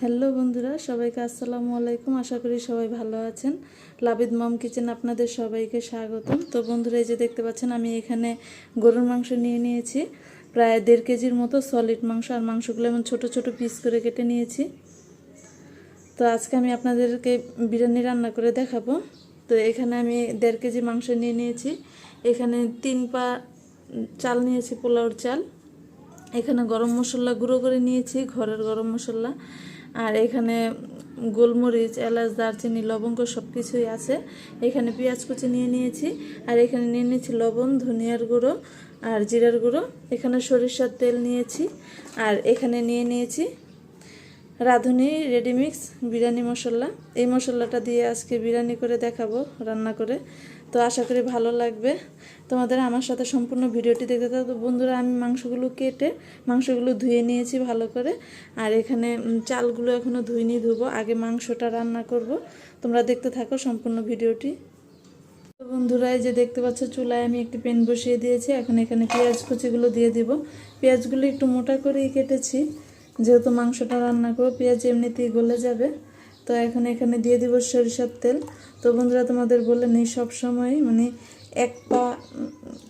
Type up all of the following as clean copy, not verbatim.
Hello বন্ধুরা, সবাইকে আসসালামু আলাইকুম। আশা করি সবাই ভালো আছেন। লাবিদ মম কিচেন আপনাদের সবাইকে স্বাগতম। তো বন্ধুরা, এই যে দেখতে পাচ্ছেন, আমি এখানে গরুর মাংস নিয়ে নিয়েছি প্রায় 1.5 কেজির মতো সলিড মাংস। আর মাংসগুলো এমন ছোট ছোট পিস করে কেটে নিয়েছি। তো আজকে আমি আপনাদেরকে বিরিয়ানি রান্না করে দেখাবো। তো এখানে আমি 1.5 কেজি মাংস নিয়ে নিয়েছি। এখানে 3 পা চাল নিয়েছি, পোলাওর চাল। এখানে গরম মশলা গুঁড়ো করে নিয়েছি, ঘরের গরম মশলা। আর এখানে গোলমরিচ, এলাচ, দারচিনি, লবঙ্গ সব কিছুই আছে। এখানে পেঁয়াজ কুচি নিয়ে নিয়েছি। আর এখানে নিয়ে নিয়েছি লবণ, ধনিয়ার গুঁড়ো আর জিরার গুঁড়ো। এখানে সরিষার তেল নিয়েছি। আর এখানে নিয়ে নিয়েছি রাঁধুনি রেডিমিক্স বিরিয়ানি মশলা। এই মশলাটা দিয়ে আজকে বিরিয়ানি করে দেখাবো রান্না করে। তো আশা করি ভালো লাগবে তোমাদের। আমার সাথে সম্পূর্ণ ভিডিওটি দেখতে থাকো। তো বন্ধুরা, আমি মাংসগুলো কেটে মাংসগুলো ধুয়ে নিয়েছি ভালো করে। আর এখানে চালগুলো এখনও ধুইনি, ধুবো। আগে মাংসটা রান্না করব। তোমরা দেখতে থাকো সম্পূর্ণ ভিডিওটি। তো বন্ধুরা, এই যে দেখতে পাচ্ছ, চুলায় আমি একটি প্যান বসিয়ে দিয়েছি। এখন এখানে পেঁয়াজ কুচিগুলো দিয়ে দিব। পেঁয়াজগুলো একটু মোটা করেই কেটেছি, যেহেতু মাংসটা রান্না করবো, পেঁয়াজ এমনিতেই গলে যাবে। তো এখন এখানে দিয়ে দিব সরিষার তেল। তো বন্ধুরা, তোমাদের বলে নেই, সবসময় মানে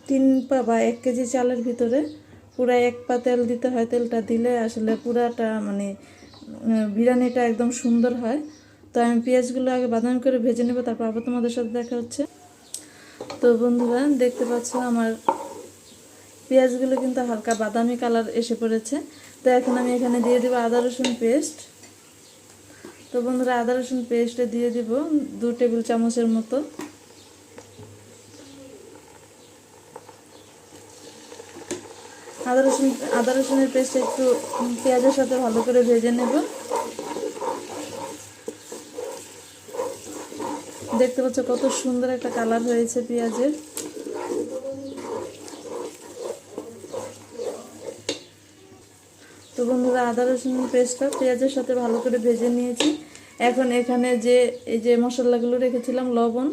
3 পা বা 1 কেজি চালের ভিতরে পুরা 1 পা তেল দিতে হয়। তেলটা দিলে আসলে পুরাটা মানে বিরিয়ানিটা একদম সুন্দর হয়। তো আমি পেঁয়াজগুলো আগে বাদামি করে ভেজে নেব, তারপর আবার তোমাদের সাথে দেখা হচ্ছে। তো বন্ধুরা, দেখতে পাচ্ছ আমার পেঁয়াজগুলো কিন্তু হালকা বাদামি কালার এসে পড়েছে। তো এখন আমি এখানে দিয়ে দেবো আদা রসুন পেস্ট। তো বন্ধুরা, আদা রসুন পেস্টে দিয়ে দিব 2 টেবিল চামচের মতো। আদা রসুনের পেস্ট একটু পেঁয়াজের সাথে ভালো করে ভেজে নেব। দেখতে পাচ্ছ কত সুন্দর একটা কালার হয়েছে পেঁয়াজের। তো বন্ধুরা, আদা রসুন পেস্টটা পেঁয়াজের সাথে ভালো করে ভেজে নিয়েছি। এখন এখানে এই যে মশলাগুলো রেখেছিলাম, লবণ,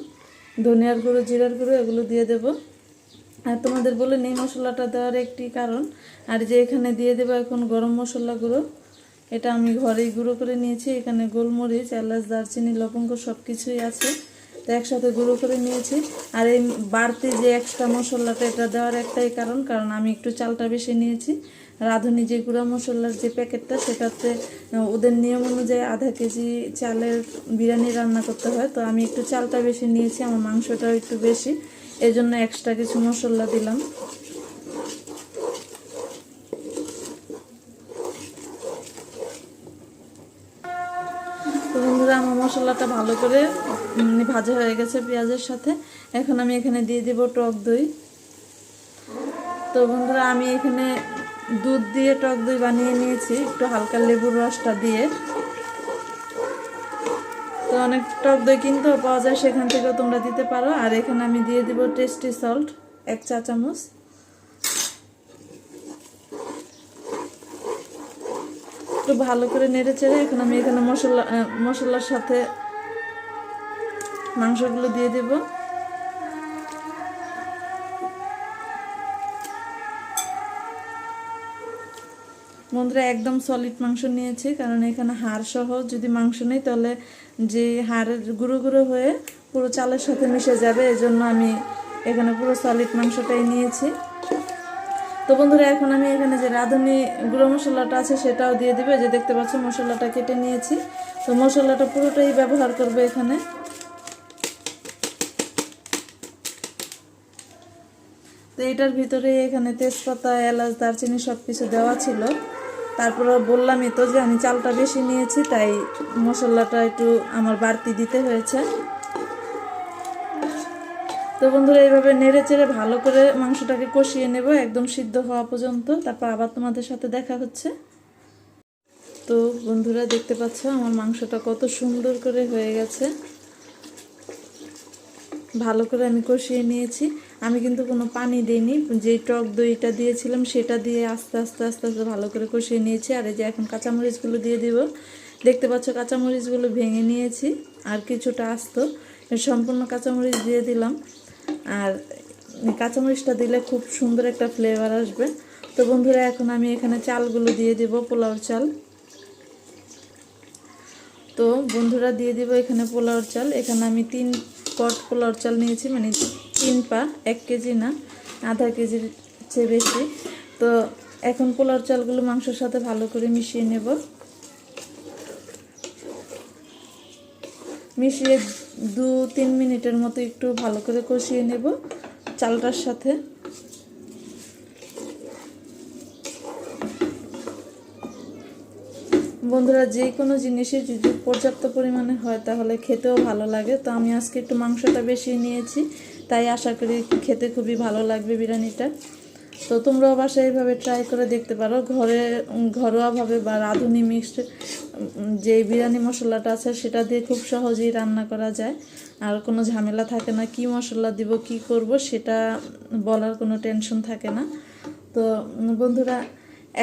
ধনিয়ার গুঁড়ো, জিরার গুঁড়ো, এগুলো দিয়ে দেব। আর তোমাদের বলে নেই মশলাটা দেওয়ার একটি কারণ। আর যে এখানে দিয়ে দেবো এখন গরম মশলা গুঁড়ো। এটা আমি ঘরেই গুঁড়ো করে নিয়েছি। এখানে গোলমরিচ, এলাচ, দারচিনি, লবঙ্গ সব কিছুই আছে, তো একসাথে গুঁড়ো করে নিয়েছি। আর এই বাড়তি যে এক্সট্রা মশলাটা, এটা দেওয়ার একটাই কারণ আমি একটু চালটা বেশি নিয়েছি। রাঁধুনি যে গুঁড়া মশলার যে প্যাকেটটা, সেটাতে ওদের নিয়ম অনুযায়ী আধা কেজি চালের বিরিয়ানি রান্না করতে হয়। তো আমি একটু চালটা বেশি নিয়েছি, আমার মাংসটাও একটু বেশি, এই জন্য এক্সট্রা কিছু মশলা দিলাম। তো বন্ধুরা, আমার মশলাটা ভালো করে ভাজা হয়ে গেছে পেঁয়াজের সাথে। এখন আমি এখানে দিয়ে দিব টক দই। তো বন্ধুরা, আমি এখানে দুধ দিয়ে টক দই বানিয়ে নিয়েছি, একটু হালকা লেবুর রসটা দিয়ে। তো অনেক টক দই কিনতেও পাওয়া যায়, সেখান থেকেও তোমরা দিতে পারো। আর এখানে আমি দিয়ে দিব টেস্টি সল্ট 1 চা চামচ। একটু ভালো করে নেড়ে চেড়ে এখন আমি এখানে মশলার সাথে মাংসগুলো দিয়ে দেব। বন্ধুরা, একদম সলিড মাংস নিয়েছি, কারণ এখানে হাড় সহ যদি মাংস নেই, তাহলে যে হাড়ের গুঁড়ো গুঁড়ো হয়ে পুরো চালের সাথে মিশে যাবে। এজন্য আমি এখানে পুরো সলিড মাংসটাই নিয়েছি। তো বন্ধুরা, এখন আমি এখানে যে রাঁধুনি গুঁড়ো মশলাটা আছে সেটাও দিয়ে দিবে। যে দেখতে পাচ্ছ, মশলাটা কেটে নিয়েছি। তো মশলাটা পুরোটাই ব্যবহার করবে এখানে। তো এটার ভিতরে এখানে তেজপাতা, এলাচ, দারচিনি সব কিছু দেওয়া ছিল। তারপরে বললামই তো যে আমি চালটা বেশি নিয়েছি, তাই মশলাটা একটু আমার বাড়তি দিতে হয়েছে। তো বন্ধুরা, এইভাবে নেড়ে চেড়ে ভালো করে মাংসটাকে কষিয়ে নেব একদম সিদ্ধ হওয়া পর্যন্ত। তারপর আবার তোমাদের সাথে দেখা হচ্ছে। তো বন্ধুরা, দেখতে পাচ্ছ আমার মাংসটা কত সুন্দর করে হয়ে গেছে। ভালো করে আমি কষিয়ে নিয়েছি। আমি কিন্তু কোনো পানি দিইনি, যে টক দইটা দিয়েছিলাম সেটা দিয়ে আস্তে আস্তে আস্তে আস্তে ভালো করে কষিয়ে নিয়েছি। আর এই যে এখন কাঁচামরিচগুলো দিয়ে দিব। দেখতে পাচ্ছ কাঁচামরিচগুলো ভেঙে নিয়েছি, আর কিছুটা আস্ত, সম্পূর্ণ কাঁচামরিচ দিয়ে দিলাম। আর কাঁচামরিচটা দিলে খুব সুন্দর একটা ফ্লেভার আসবে। তো বন্ধুরা, এখন আমি এখানে চালগুলো দিয়ে দেব, পোলাওর চাল। তো বন্ধুরা দিয়ে দিব এখানে পোলাওর চাল। এখানে আমি 3 পট পোলাওর চাল নিয়েছি, মানে 3 পা, 1 কেজি না, আধা কেজির চেয়ে বেশি। তো এখন পোলাওর চালগুলো মাংসের সাথে ভালো করে মিশিয়ে নেব। মিশিয়ে 2-3 মিনিটের মতো একটু ভালো করে কষিয়ে নেব চালটার সাথে। বন্ধুরা, যে কোনো জিনিসের যদি পর্যাপ্ত পরিমাণে হয় তাহলে খেতেও ভালো লাগে। তো আমি আজকে একটু মাংসটা বেশি নিয়েছি, তাই আশা করি খেতে খুবই ভালো লাগবে বিরিয়ানিটা। তো তোমরাও বাসায় এইভাবে ট্রাই করে দেখতে পারো। ঘরোয়াভাবে বা রাঁধুনি মিক্সড যে বিরিয়ানি মশলাটা আছে সেটা দিয়ে খুব সহজেই রান্না করা যায়, আর কোনো ঝামেলা থাকে না। কি মশলা দিব, কি করব সেটা বলার কোনো টেনশন থাকে না। তো বন্ধুরা,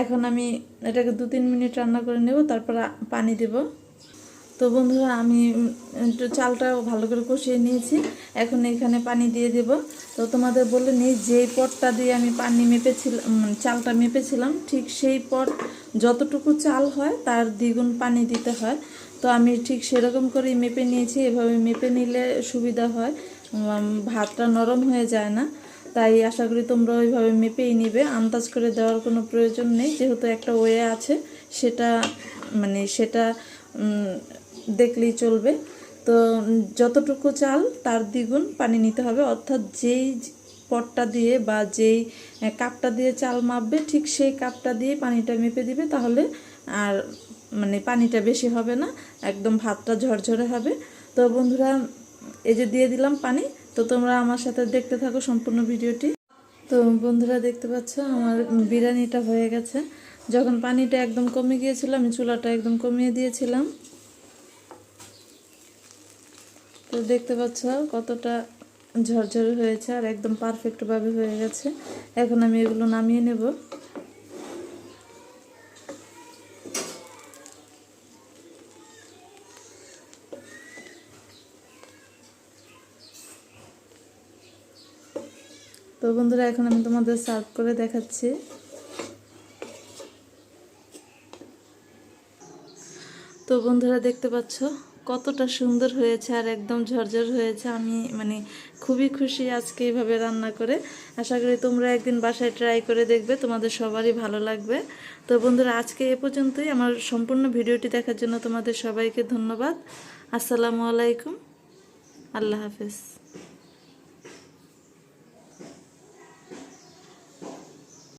এখন আমি এটাকে 2-3 মিনিট রান্না করে নেব, তারপর পানি দেব। তো বন্ধুরা, আমি একটু চালটা ভালো করে কষিয়ে নিয়েছি, এখন এখানে পানি দিয়ে দেব। তো তোমাদের বলে নিই, যেই পটটা দিয়ে আমি পানি মেপেছিলাম, চালটা মেপেছিলাম, ঠিক সেই পট যতটুকু চাল হয় তার দ্বিগুণ পানি দিতে হয়। তো আমি ঠিক সেরকম করেই মেপে নিয়েছি। এভাবে মেপে নিলে সুবিধা হয়, ভাতটা নরম হয়ে যায় না। তাই আশা করি তোমরা ওইভাবে মেপেই নিবে, আন্দাজ করে দেওয়ার কোনো প্রয়োজন নেই, যেহেতু একটা ওয়ে আছে সেটা দেখলেই চলবে। তো যতটুকু চাল তার দ্বিগুণ পানি নিতে হবে, অর্থাৎ যেই পটটা দিয়ে বা যেই কাপটা দিয়ে চাল মাপবে ঠিক সেই কাপটা দিয়ে পানিটা মেপে দিবে, তাহলে আর পানিটা বেশি হবে না, একদম ভাতটা ঝরঝরে হবে। তো বন্ধুরা, এই যে দিয়ে দিলাম পানি। তো তোমরা আমার সাথে দেখতে থাকো সম্পূর্ণ ভিডিওটি। তো বন্ধুরা, দেখতে পাচ্ছ আমার বিরিয়ানিটা হয়ে গেছে। যখন পানিটা একদম কমে গিয়েছিল আমি চুলাটা একদম কমিয়ে দিয়েছিলাম। তো দেখতে পাচ্ছ কতটা ঝরঝরে হয়েছে আর একদম পারফেক্টভাবে হয়ে গেছে। এখন আমি এগুলো নামিয়ে নেব। তো বন্ধুরা, এখন আমি তোমাদের সার্ভ করে দেখাচ্ছি। তো বন্ধুরা, দেখতে পাচ্ছ কতটা সুন্দর হয়েছে আর একদম ঝরঝর হয়েছে। আমি খুবই খুশি আজকে এইভাবে রান্না করে। আশা করি তোমরা একদিন বাসায় ট্রাই করে দেখবে, তোমাদের সবারই ভালো লাগবে। তো বন্ধুরা, আজকে এ পর্যন্তই। আমার সম্পূর্ণ ভিডিওটি দেখার জন্য তোমাদের সবাইকে ধন্যবাদ। আসসালামু আলাইকুম, আল্লাহ হাফেজ।